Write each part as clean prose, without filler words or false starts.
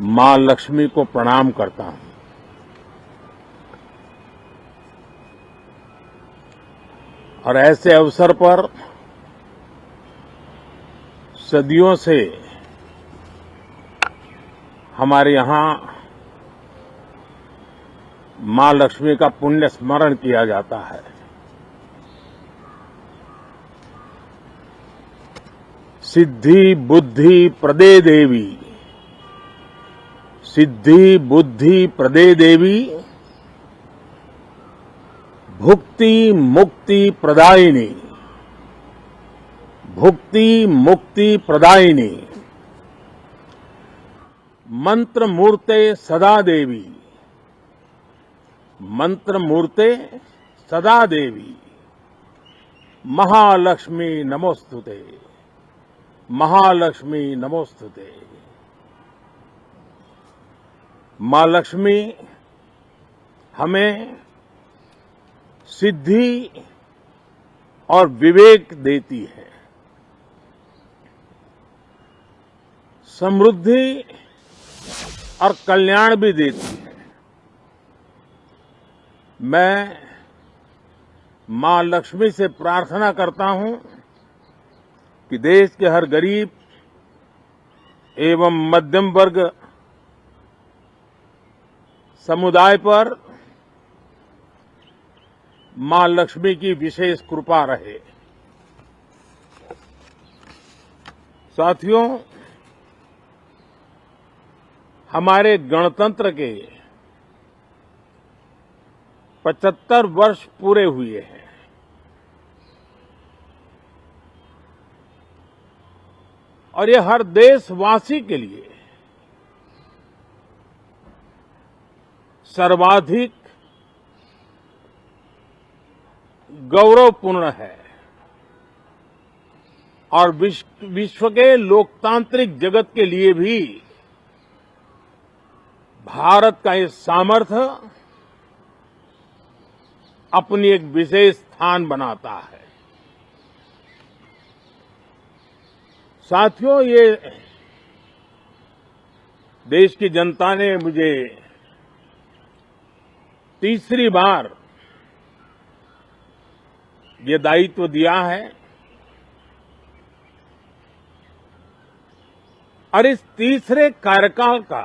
मां लक्ष्मी को प्रणाम करता हूं। और ऐसे अवसर पर सदियों से हमारे यहां मां लक्ष्मी का पुण्य स्मरण किया जाता है। सिद्धि बुद्धि प्रदे देवी, सिद्धि बुद्धि प्रदे देवी, भुक्ति मुक्ति प्रदायिनी, भुक्ति मुक्ति प्रदायिनी, मंत्र मूर्ते सदा देवी, मंत्र मूर्ते सदा देवी, महालक्ष्मी नमोस्तुते, महालक्ष्मी नमोस्तुते। मां लक्ष्मी हमें सिद्धि और विवेक देती है, समृद्धि और कल्याण भी देती है। मैं मां लक्ष्मी से प्रार्थना करता हूं कि देश के हर गरीब एवं मध्यम वर्ग समुदाय पर मां लक्ष्मी की विशेष कृपा रहे। साथियों, हमारे गणतंत्र के 75 वर्ष पूरे हुए हैं। और ये हर देशवासी के लिए सर्वाधिक गौरवपूर्ण है और विश्व के लोकतांत्रिक जगत के लिए भी भारत का ये सामर्थ्य अपनी एक विशेष स्थान बनाता है। साथियों, ये देश की जनता ने मुझे तीसरी बार ये दायित्व दिया है और इस तीसरे कार्यकाल का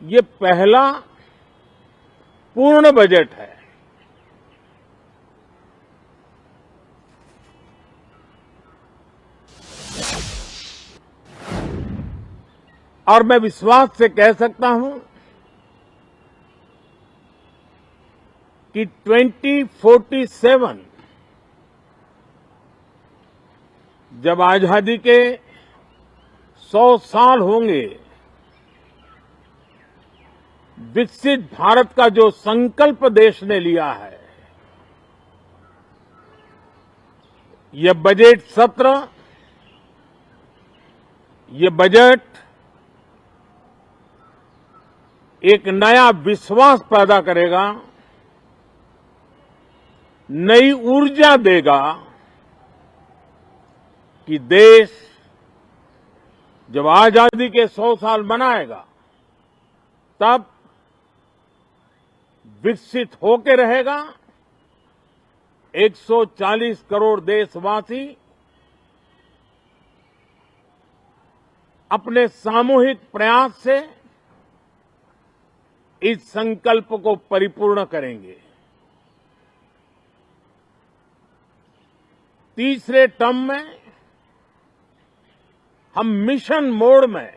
ये पहला पूर्ण बजट है। और मैं विश्वास से कह सकता हूं कि 2047 जब आजादी के 100 साल होंगे, विकसित भारत का जो संकल्प देश ने लिया है, यह बजट सत्र, ये बजट एक नया विश्वास पैदा करेगा, नई ऊर्जा देगा कि देश जब आजादी के 100 साल मनाएगा तब विकसित होकर रहेगा। 140 करोड़ देशवासी अपने सामूहिक प्रयास से इस संकल्प को परिपूर्ण करेंगे। तीसरे टर्म में हम मिशन मोड में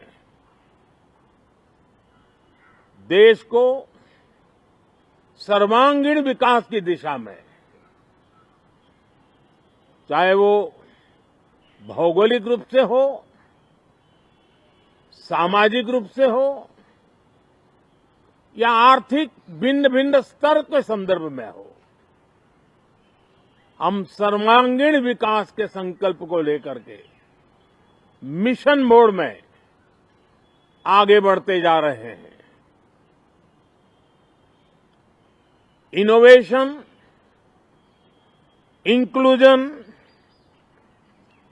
देश को सर्वांगीण विकास की दिशा में, चाहे वो भौगोलिक रूप से हो, सामाजिक रूप से हो या आर्थिक भिन्न भिन्न स्तर के संदर्भ में हो, हम सर्वांगीण विकास के संकल्प को लेकर के मिशन मोड में आगे बढ़ते जा रहे हैं। इनोवेशन, इंक्लूजन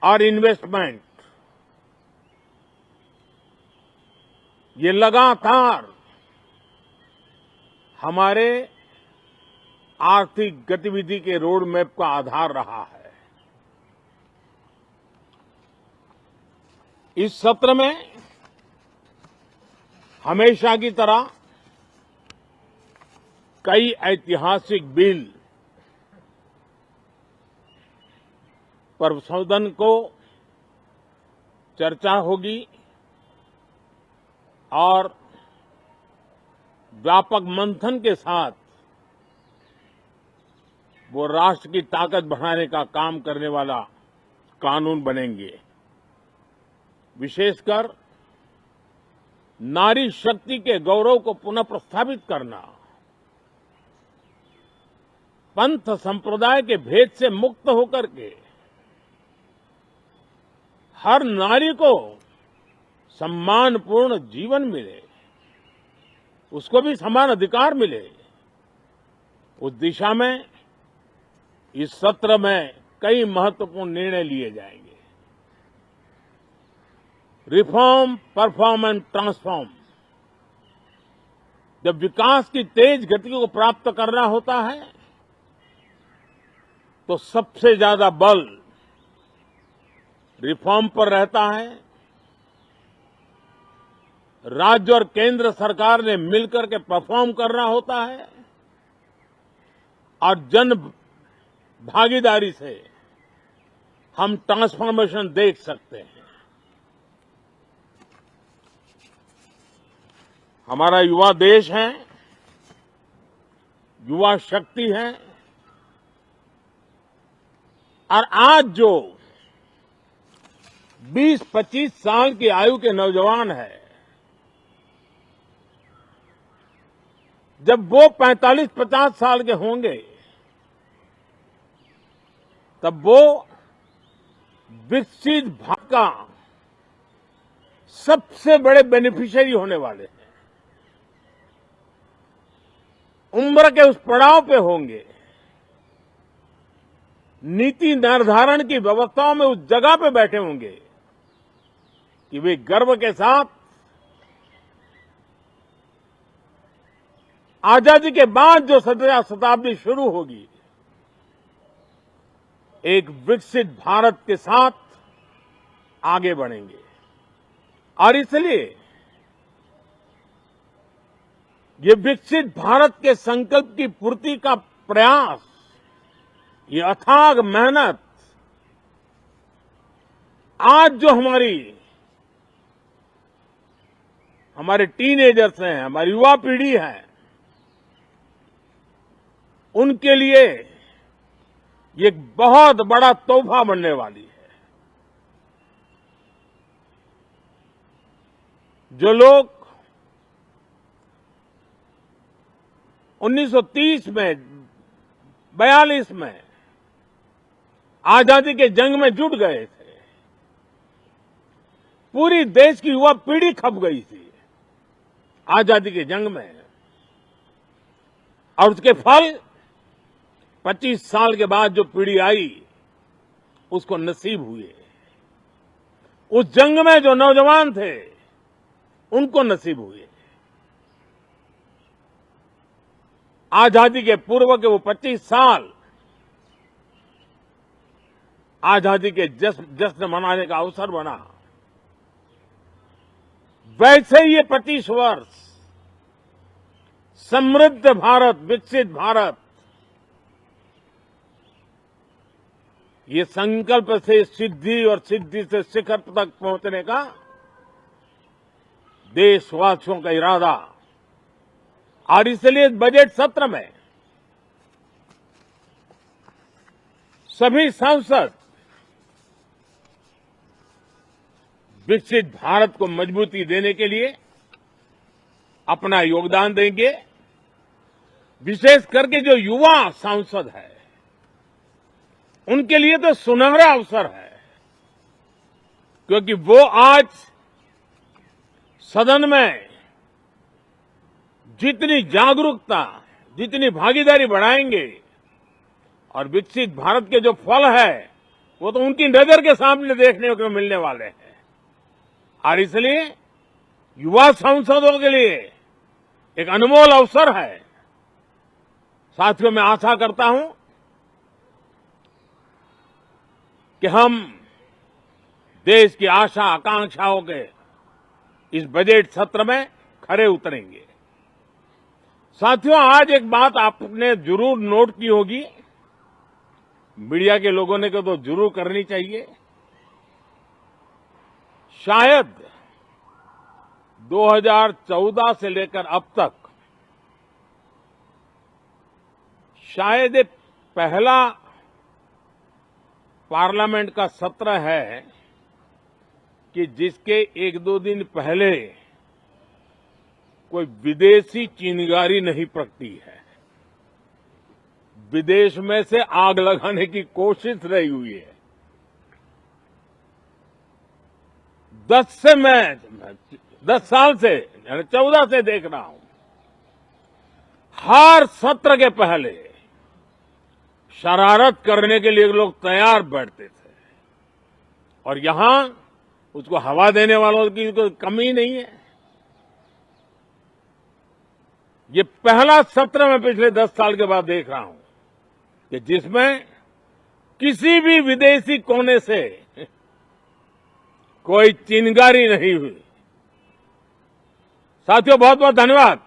और इन्वेस्टमेंट, ये लगातार हमारे आर्थिक गतिविधि के रोड मैप का आधार रहा है। इस सत्र में हमेशा की तरह कई ऐतिहासिक बिल पर सदन को चर्चा होगी और व्यापक मंथन के साथ वो राष्ट्र की ताकत बढ़ाने का काम करने वाला कानून बनेंगे। विशेषकर नारी शक्ति के गौरव को पुनः प्रस्थापित करना, पंथ संप्रदाय के भेद से मुक्त होकर के हर नारी को सम्मानपूर्ण जीवन मिले, उसको भी समान अधिकार मिले, उस दिशा में इस सत्र में कई महत्वपूर्ण निर्णय लिए जाएंगे। Reform, perform and transform. जब विकास की तेज गति को प्राप्त करना होता है तो सबसे ज्यादा बल रिफॉर्म पर रहता है। राज्य और केंद्र सरकार ने मिलकर के परफॉर्म करना होता है और जन भागीदारी से हम ट्रांसफॉर्मेशन देख सकते हैं। हमारा युवा देश है, युवा शक्ति है और आज जो 20-25 साल की आयु के नौजवान है, जब वो 45-50 साल के होंगे तब वो विकसित भारत का सबसे बड़े बेनिफिशियरी होने वाले हैं। उम्र के उस पड़ाव पे होंगे, नीति निर्धारण की व्यवस्थाओं में उस जगह पे बैठे होंगे कि वे गर्व के साथ आजादी के बाद जो शताब्दी शुरू होगी, एक विकसित भारत के साथ आगे बढ़ेंगे। और इसलिए ये विकसित भारत के संकल्प की पूर्ति का प्रयास, ये अथाग मेहनत आज जो हमारे टीनेजर्स हैं, हमारी युवा पीढ़ी है, उनके लिए ये एक बहुत बड़ा तोहफा बनने वाली है। जो लोग 1930 में, 42 में आजादी के जंग में जुट गए थे, पूरी देश की युवा पीढ़ी खप गई थी आजादी के जंग में, और उसके फल 25 साल के बाद जो पीढ़ी आई उसको नसीब हुए। उस जंग में जो नौजवान थे उनको नसीब हुए। आजादी के पूर्व के वो 25 साल आजादी के जश्न मनाने का अवसर बना। वैसे ही ये 25 वर्ष समृद्ध भारत, विकसित भारत, ये संकल्प से सिद्धि और सिद्धि से शिखर तक पहुंचने का देशवासियों का इरादा। और इसलिए बजट सत्र में सभी सांसद विकसित भारत को मजबूती देने के लिए अपना योगदान देंगे। विशेष करके जो युवा सांसद है उनके लिए तो सुनहरा अवसर है, क्योंकि वो आज सदन में जितनी जागरूकता, जितनी भागीदारी बढ़ाएंगे और विकसित भारत के जो फल है वो तो उनकी नजर के सामने देखने को मिलने वाले हैं। और इसलिए युवा सांसदों के लिए एक अनमोल अवसर है। साथियों, मैं आशा करता हूं कि हम देश की आशा आकांक्षाओं के इस बजट सत्र में खरे उतरेंगे। साथियों, आज एक बात आपने जरूर नोट की होगी, मीडिया के लोगों ने तो जरूर करनी चाहिए। शायद 2014 से लेकर अब तक शायद ये पहला पार्लियामेंट का सत्र है कि जिसके एक दो दिन पहले कोई विदेशी चिंगारी नहीं प्रगटी है। विदेश में से आग लगाने की कोशिश रही हुई है। 10 साल से 14 से देख रहा हूं, हर सत्र के पहले शरारत करने के लिए लोग तैयार बैठते थे और यहां उसको हवा देने वालों की कोई कमी नहीं है। ये पहला सत्र मैं पिछले 10 साल के बाद देख रहा हूं कि जिसमें किसी भी विदेशी कोने से कोई चिंगारी नहीं हुई। साथियों, बहुत बहुत धन्यवाद।